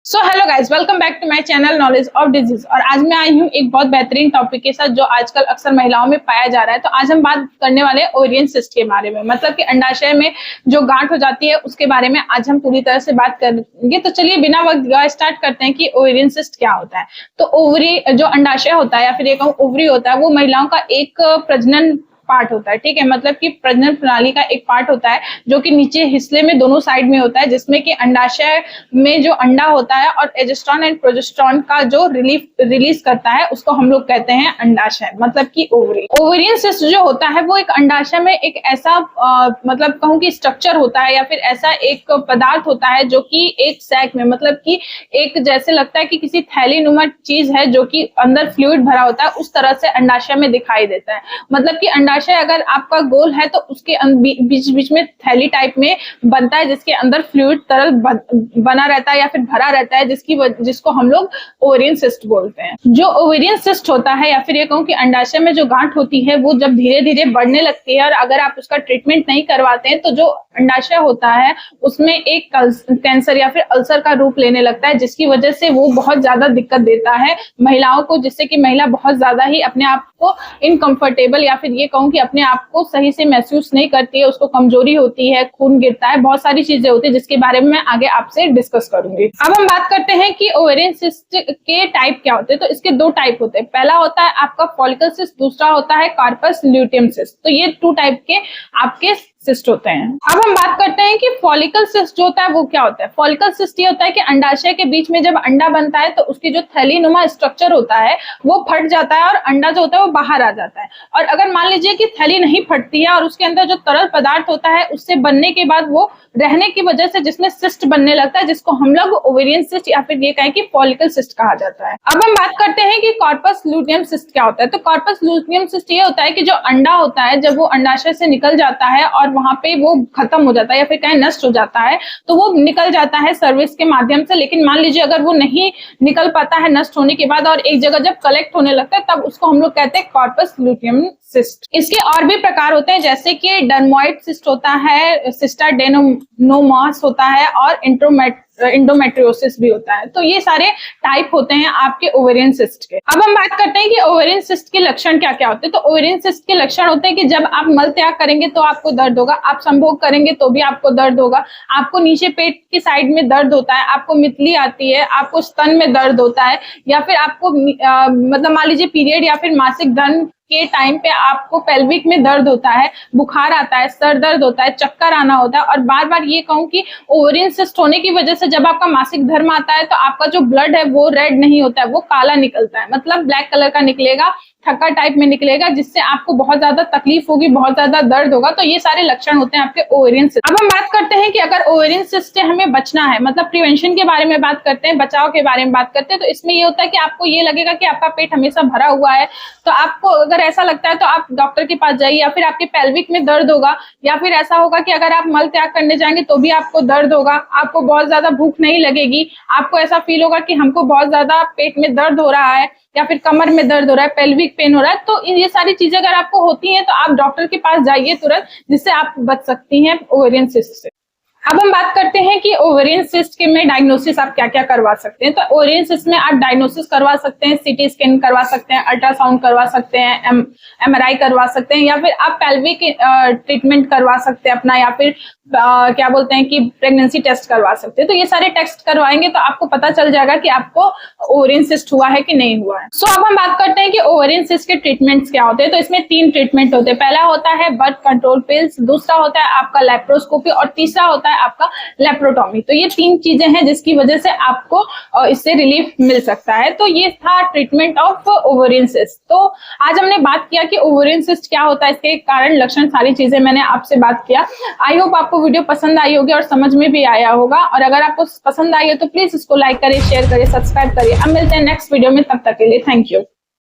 So hello guys, welcome back to my channel knowledge of disease. और आज मैं आई हूँ एक बहुत बेहतरीन टॉपिक के साथ जो आजकल अक्सर महिलाओं में पाया जा रहा है। तो आज हम बात करने वाले हैं ओवेरियन सिस्ट के बारे में, मतलब कि अंडाशय में जो गांठ हो जाती है उसके बारे में आज हम पूरी तरह से बात करेंगे। तो चलिए बिना वक्त गवाए स्टार्ट करते हैं कि ओवेरियन सिस्ट क्या होता है। तो ओवरी जो अंडाशय होता है या फिर ये कहूँ ओवरी होता है, वो महिलाओं का एक प्रजनन पार्ट होता है। ठीक है, मतलब कि प्रजनन प्रणाली का एक पार्ट होता है जो कि नीचे हिस्से में दोनों साइड में होता है, जिसमें कि अंडाशय में जो अंडा होता है और एजेस्ट्रॉन एंड प्रोजेस्ट्रॉन का जो रिलीज करता है उसको हम लोग कहते हैं अंडाशय, मतलब कि ओवरी। ओवेरियन सिस्ट जो होता है वो एक अंडाशय में एक ऐसा मतलब कहूँ कि स्ट्रक्चर होता है या फिर ऐसा एक पदार्थ होता है जो कि एक सैक में, मतलब कि एक जैसे लगता है कि किसी थैली नुमा चीज है जो कि अंदर फ्लूइड भरा होता है, उस तरह से अंडाशय में दिखाई देता है। मतलब कि अंडाशय अगर आपका गोल है तो उसके बीच बीच में थैली टाइप में बनता है जिसके अंदर फ्लूइड तरल बना रहता है या फिर भरा रहता है, जिसको हम लोग ओवेरियन सिस्ट बोलते हैं। जो ओवेरियन सिस्ट होता है या फिर ये कहूँ कि अंडाशय में जो गांठ होती है वो जब धीरे धीरे बढ़ने लगती है और अगर आप उसका ट्रीटमेंट नहीं करवाते हैं तो जो अंडाशय होता है उसमें एक कैंसर या फिर अल्सर का रूप लेने लगता है, जिसकी वजह से वो बहुत ज्यादा दिक्कत देता है महिलाओं को, जिससे कि महिला बहुत ज्यादा ही अपने आप को इनकंफर्टेबल या फिर ये कहूँ कि अपने आप को सही से महसूस नहीं करती है, उसको कमजोरी होती है, खून गिरता है, बहुत सारी चीजें होती है जिसके बारे में मैं आगे आपसे डिस्कस करूंगी। अब हम बात करते हैं कि ओवेरियन सिस्ट के टाइप क्या होते हैं। तो इसके दो टाइप होते हैं। पहला होता है आपका फॉलिकल सिस्ट, दूसरा होता है कार्पस ल्यूटियम सिस्ट। तो ये टू टाइप के आपके सिस्ट होते हैं। अब हम बात करते हैं कि फॉलिकल सिस्ट जो होता है वो क्या होता है। फॉलिकल सिस्ट ये होता है कि अंडाशय के बीच में जब अंडा बनता है तो उसकी जो थैलीनुमा स्ट्रक्चर होता है वो फट जाता है और अंडा जो होता है वो बाहर आ जाता है। और अगर मान लीजिए कि थैली नहीं फटती है और उसके अंदर जो तरल पदार्थ होता है उससे बनने के बाद वो रहने की वजह से जिसमें सिस्ट बनने लगता है, जिसको हम लोग ओवेरियन सिस्ट या फिर ये कहें कि फॉलिकल सिस्ट कहा जाता है। अब हम बात करते हैं कि कॉर्पस ल्यूटियम सिस्ट क्या होता है। तो कॉर्पस ल्यूटियम सिस्ट ये होता है कि जो अंडा होता है जब वो अंडाशय से निकल जाता है और वहां पे वो खत्म हो जाता है या फिर कहीं नष्ट हो जाता है तो वो निकल जाता है सर्विस के माध्यम से। लेकिन मान लीजिए अगर वो नहीं निकल पाता है नष्ट होने के बाद और एक जगह जब कलेक्ट होने लगता है तब उसको हम लोग कहते हैं कॉर्पस ल्यूटियम सिस्ट। इसके और भी प्रकार होते हैं जैसे कि डर्मोइड सिस्ट होता है, सिस्टाडेनोमास होता है और इंडोमेट्रियोसिस भी होता है। तो ये सारे टाइप होते हैं आपके ओवेरियन सिस्ट के। अब हम बात करते हैं कि ओवेरियन सिस्ट के लक्षण क्या क्या होते हैं। तो ओवेरियन सिस्ट के लक्षण होते हैं कि जब आप मल त्याग करेंगे तो आपको दर्द होगा, आप संभोग करेंगे तो भी आपको दर्द होगा, आपको नीचे पेट की साइड में दर्द होता है, आपको मितली आती है, आपको स्तन में दर्द होता है या फिर आपको मतलब मान लीजिए पीरियड या फिर मासिक धर्म के टाइम पे आपको पेल्विक में दर्द होता है, बुखार आता है, सर दर्द होता है, चक्कर आना होता है। और बार बार ये कहूँ कि ओवेरियन सिस्ट होने की वजह से जब आपका मासिक धर्म आता है तो आपका जो ब्लड है वो रेड नहीं होता है, वो काला निकलता है, मतलब ब्लैक कलर का निकलेगा, थक्का टाइप में निकलेगा, जिससे आपको बहुत ज्यादा तकलीफ होगी, बहुत ज्यादा दर्द होगा। तो ये सारे लक्षण होते हैं आपके ओवेरियन सिस्ट। अब हम बात करते हैं कि अगर ओवेरियन सिस्ट से हमें बचना है, मतलब प्रिवेंशन के बारे में बात करते हैं, बचाव के बारे में बात करते हैं। तो इसमें ये होता है कि आपको ये लगेगा कि आपका पेट हमेशा भरा हुआ है, तो आपको अगर ऐसा लगता है तो आप डॉक्टर के पास जाइए, या फिर आपके पेल्विक में दर्द होगा, या फिर ऐसा होगा कि अगर आप मल त्याग करने जाएंगे तो भी आपको दर्द होगा, आपको बहुत ज्यादा भूख नहीं लगेगी, आपको ऐसा फील होगा कि हमको बहुत ज्यादा पेट में दर्द हो रहा है या फिर कमर में दर्द हो रहा है, पेल्विक पेन हो रहा है। तो ये सारी चीजें अगर आपको होती हैं तो आप डॉक्टर के पास जाइए तुरंत, जिससे आप बच सकती हैं ओवेरियन सिस्ट से। अब हम बात करते हैं कि ओवेरियन सिस्ट के में डायग्नोसिस आप क्या क्या करवा सकते हैं। तो ओवेरियन सिस्ट में आप डायग्नोसिस करवा सकते हैं, सीटी स्कैन करवा सकते हैं, अल्ट्रासाउंड करवा सकते हैं, एमआरआई करवा सकते हैं, या फिर आप पेल्विक ट्रीटमेंट करवा सकते हैं अपना, या फिर क्या बोलते हैं कि प्रेगनेंसी टेस्ट करवा सकते हैं। तो ये सारे टेस्ट करवाएंगे तो आपको पता चल जाएगा कि आपको ओवेरियन सिस्ट हुआ है कि नहीं हुआ है। सो अब हम बात करते हैं कि ओवेरियन सिस्ट के ट्रीटमेंट्स क्या होते हैं। तो इसमें 3 ट्रीटमेंट होते हैं। पहला होता है बर्थ कंट्रोल पिल्स, दूसरा होता है आपका लेप्रोस्कोपी और तीसरा होता है आपका लेप्रोटॉमी। तो ये 3 चीजें हैं जिसकी वजह से आपको इससे रिलीफ मिल सकता है। तो ये था ट्रीटमेंट ऑफ ओवेरियन सिस्ट। तो आज हमने बात किया कि ओवेरियन सिस्ट क्या होता है, इसके कारण, लक्षण, सारी चीजें मैंने आपसे बात किया। आई होप आपको वीडियो पसंद आई होगी और समझ में भी आया होगा। और अगर आपको पसंद आई है तो प्लीज इसको लाइक करिए, शेयर करिए, सब्सक्राइब करिए। अब मिलते हैं नेक्स्ट वीडियो में, तब तक के लिए थैंक यू।